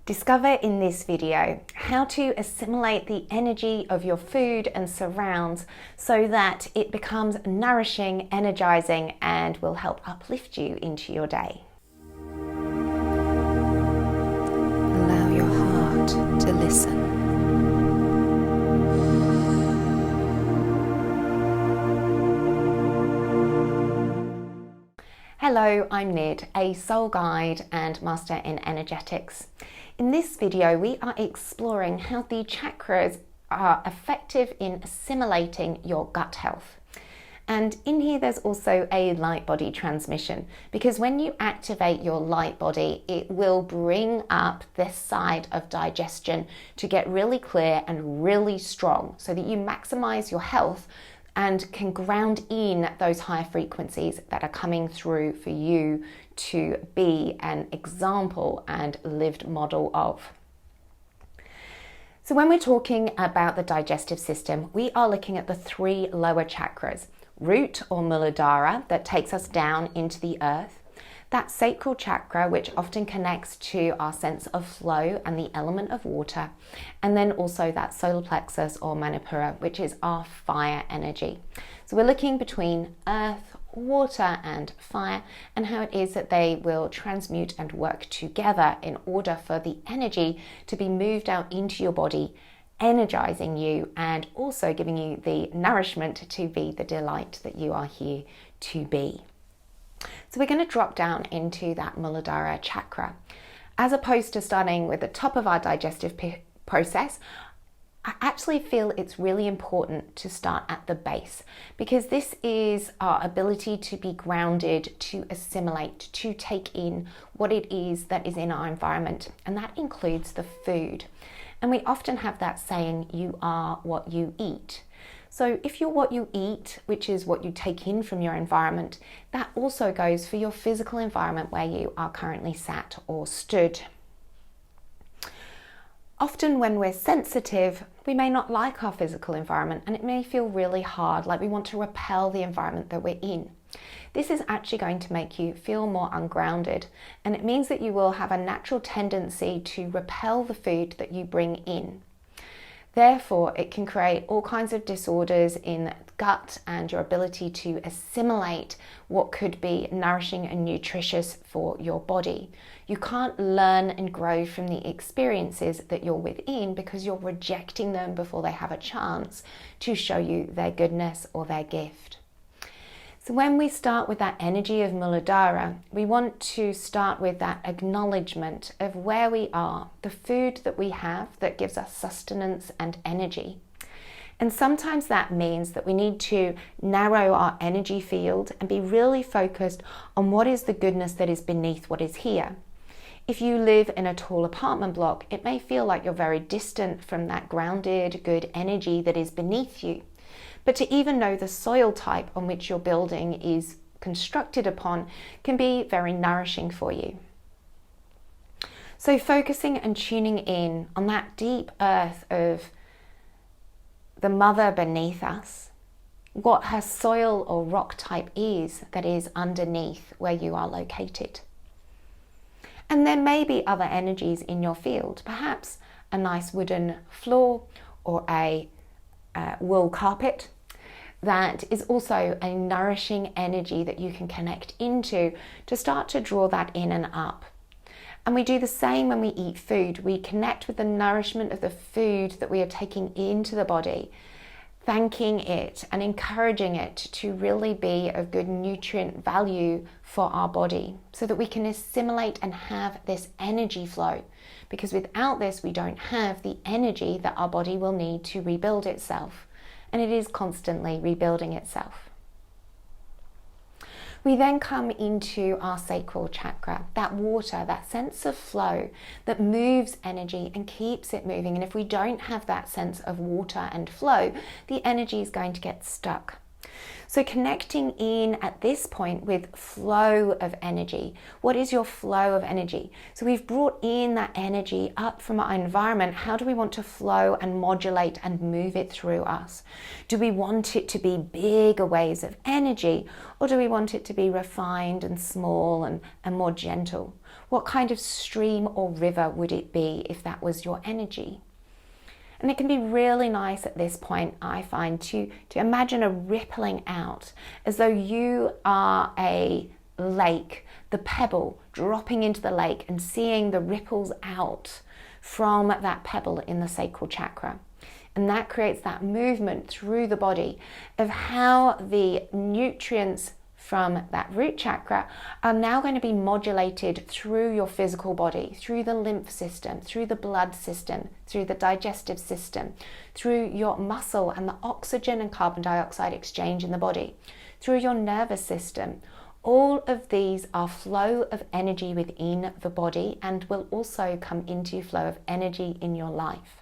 Discover in this video how to assimilate the energy of your food and surrounds so that it becomes nourishing, energizing, and will help uplift you into your day. Allow your heart to listen. Hello, I'm Nid, a soul guide and master in energetics. In this video, we are exploring how the chakras are effective in assimilating your gut health. And in here, there's also a light body transmission, because when you activate your light body, it will bring up this side of digestion to get really clear and really strong so that you maximize your health and can ground in those higher frequencies that are coming through for you to be an example and lived model of. So when we're talking about the digestive system, we are looking at the three lower chakras: root or Muladhara, that takes us down into the earth; that sacral chakra, which often connects to our sense of flow and the element of water; and then also that solar plexus or Manipura, which is our fire energy. So we're looking between earth, water and fire, and how it is that they will transmute and work together in order for the energy to be moved out into your body, energizing you and also giving you the nourishment to be the delight that you are here to be. So we're going to drop down into that Muladhara chakra. As opposed to starting with the top of our digestive process, I actually feel it's really important to start at the base, because this is our ability to be grounded, to assimilate, to take in what it is that is in our environment, and that includes the food. And we often have that saying, you are what you eat. So if you're what you eat, which is what you take in from your environment, that also goes for your physical environment where you are currently sat or stood. Often when we're sensitive, we may not like our physical environment, and it may feel really hard, like we want to repel the environment that we're in. This is actually going to make you feel more ungrounded, and it means that you will have a natural tendency to repel the food that you bring in. Therefore, it can create all kinds of disorders in the gut and your ability to assimilate what could be nourishing and nutritious for your body. You can't learn and grow from the experiences that you're within because you're rejecting them before they have a chance to show you their goodness or their gift. So when we start with that energy of Muladhara, we want to start with that acknowledgement of where we are, the food that we have that gives us sustenance and energy. And sometimes that means that we need to narrow our energy field and be really focused on what is the goodness that is beneath what is here. If you live in a tall apartment block, it may feel like you're very distant from that grounded, good energy that is beneath you. But to even know the soil type on which your building is constructed upon can be very nourishing for you. So focusing and tuning in on that deep earth of the mother beneath us, what her soil or rock type is that is underneath where you are located. And there may be other energies in your field, perhaps a nice wooden floor or a wool carpet. That is also a nourishing energy that you can connect into to start to draw that in and up. And we do the same when we eat food. We connect with the nourishment of the food that we are taking into the body, thanking it and encouraging it to really be of good nutrient value for our body so that we can assimilate and have this energy flow. Because without this, we don't have the energy that our body will need to rebuild itself. And it is constantly rebuilding itself. We then come into our sacral chakra, that water, that sense of flow that moves energy and keeps it moving. And if we don't have that sense of water and flow, the energy is going to get stuck. So connecting in at this point with flow of energy. What is your flow of energy? So we've brought in that energy up from our environment. How do we want to flow and modulate and move it through us? Do we want it to be bigger waves of energy, or do we want it to be refined and small and more gentle? What kind of stream or river would it be if that was your energy? And it can be really nice at this point, I find, to imagine a rippling out, as though you are a lake, the pebble dropping into the lake and seeing the ripples out from that pebble in the sacral chakra. And that creates that movement through the body of how the nutrients from that root chakra are now going to be modulated through your physical body, through the lymph system, through the blood system, through the digestive system, through your muscle and the oxygen and carbon dioxide exchange in the body, through your nervous system. All of these are flow of energy within the body and will also come into flow of energy in your life.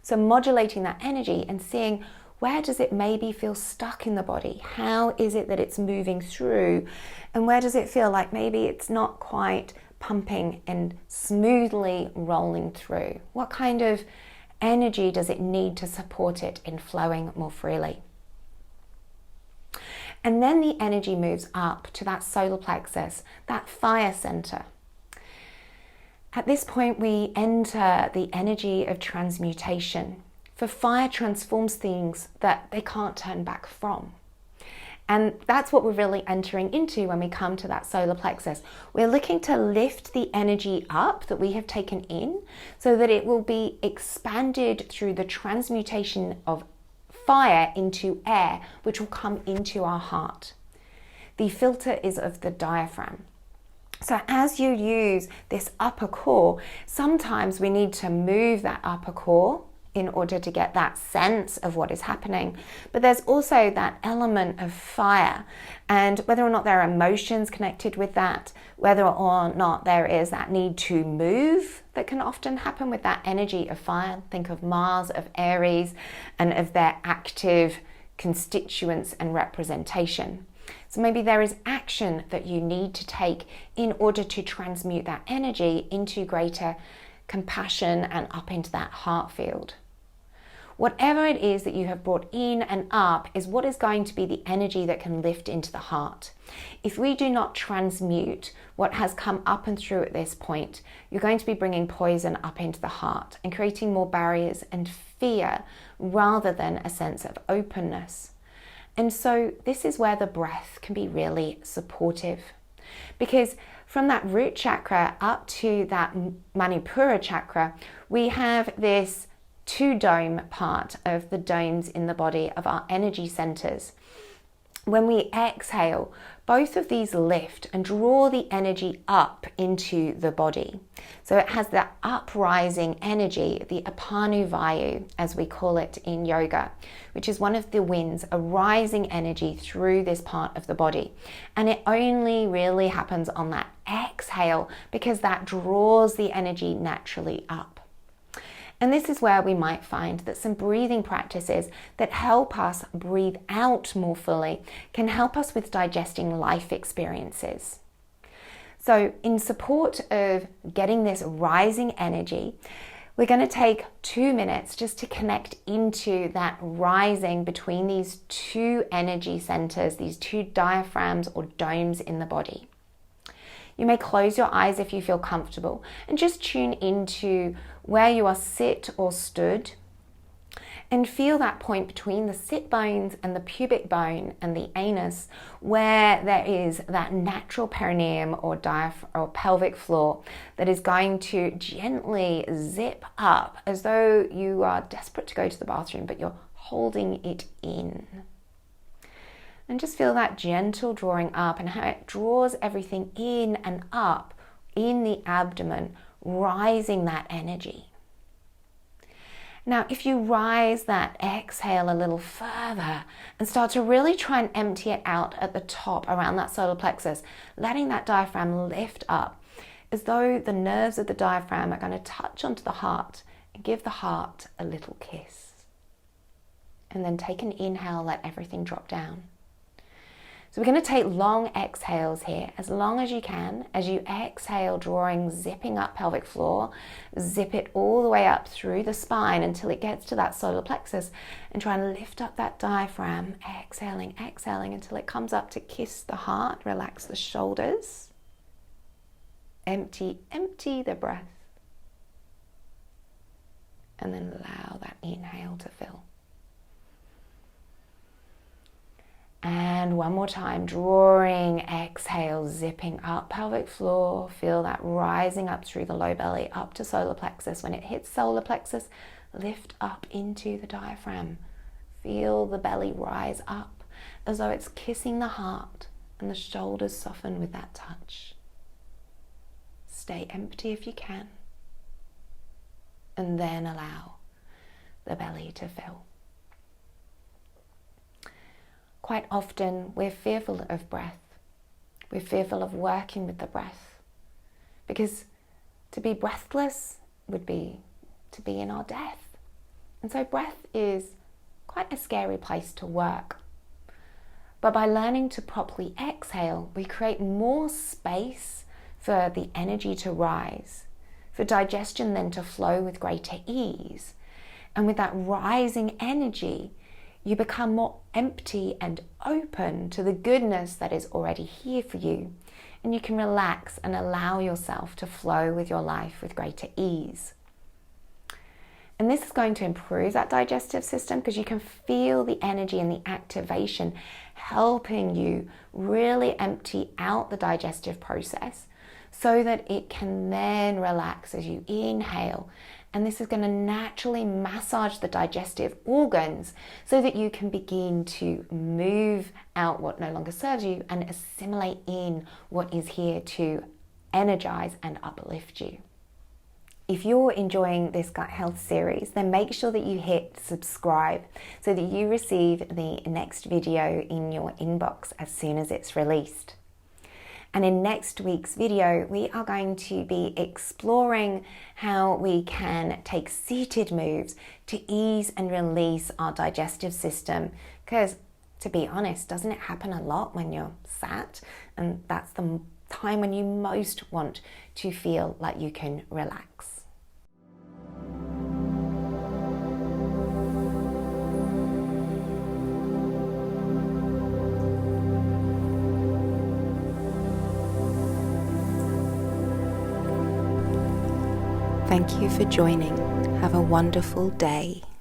So modulating that energy and seeing, where does it maybe feel stuck in the body? How is it that it's moving through? And where does it feel like maybe it's not quite pumping and smoothly rolling through? What kind of energy does it need to support it in flowing more freely? And then the energy moves up to that solar plexus, that fire center. At this point, we enter the energy of transmutation. For fire transforms things that they can't turn back from. And that's what we're really entering into when we come to that solar plexus. We're looking to lift the energy up that we have taken in so that it will be expanded through the transmutation of fire into air, which will come into our heart. The filter is of the diaphragm. So as you use this upper core, sometimes we need to move that upper core in order to get that sense of what is happening. But there's also that element of fire, and whether or not there are emotions connected with that, whether or not there is that need to move that can often happen with that energy of fire. Think of Mars, of Aries, and of their active constituents and representation. So maybe there is action that you need to take in order to transmute that energy into greater compassion and up into that heart field. Whatever it is that you have brought in and up is what is going to be the energy that can lift into the heart. If we do not transmute what has come up and through at this point, you're going to be bringing poison up into the heart and creating more barriers and fear rather than a sense of openness. And so this is where the breath can be really supportive, because from that root chakra up to that Manipura chakra, we have this two-dome part of the domes in the body of our energy centers. When we exhale, both of these lift and draw the energy up into the body. So it has that uprising energy, the Apanu Vayu, as we call it in yoga, which is one of the winds, a rising energy through this part of the body. And it only really happens on that exhale because that draws the energy naturally up. And this is where we might find that some breathing practices that help us breathe out more fully can help us with digesting life experiences. So in support of getting this rising energy, we're going to take 2 minutes just to connect into that rising between these two energy centers, these two diaphragms or domes in the body. You may close your eyes if you feel comfortable and just tune into where you are sit or stood and feel that point between the sit bones and the pubic bone and the anus, where there is that natural perineum or pelvic floor that is going to gently zip up as though you are desperate to go to the bathroom, but you're holding it in. And just feel that gentle drawing up and how it draws everything in and up in the abdomen, rising that energy. Now, if you rise that exhale a little further and start to really try and empty it out at the top around that solar plexus, letting that diaphragm lift up as though the nerves of the diaphragm are going to touch onto the heart and give the heart a little kiss. And then take an inhale, let everything drop down. So we're going to take long exhales here, as long as you can. As you exhale, drawing, zipping up pelvic floor, zip it all the way up through the spine until it gets to that solar plexus, and try and lift up that diaphragm, exhaling, exhaling until it comes up to kiss the heart, relax the shoulders. Empty the breath. And then allow that inhale to fill. And one more time, drawing, exhale, zipping up pelvic floor. Feel that rising up through the low belly, up to solar plexus. When it hits solar plexus, lift up into the diaphragm. Feel the belly rise up as though it's kissing the heart, and the shoulders soften with that touch. Stay empty if you can. And then allow the belly to fill. Quite often we're fearful of breath. We're fearful of working with the breath, because to be breathless would be to be in our death. And so breath is quite a scary place to work. But by learning to properly exhale, we create more space for the energy to rise, for digestion then to flow with greater ease. And with that rising energy, you become more empty and open to the goodness that is already here for you. And you can relax and allow yourself to flow with your life with greater ease. And this is going to improve that digestive system, because you can feel the energy and the activation helping you really empty out the digestive process so that it can then relax as you inhale. And this is going to naturally massage the digestive organs so that you can begin to move out what no longer serves you and assimilate in what is here to energize and uplift you. If you're enjoying this gut health series, then make sure that you hit subscribe so that you receive the next video in your inbox as soon as it's released. And in next week's video, we are going to be exploring how we can take seated moves to ease and release our digestive system. Because, to be honest, doesn't it happen a lot when you're sat? And that's the time when you most want to feel like you can relax. Thank you for joining. Have a wonderful day.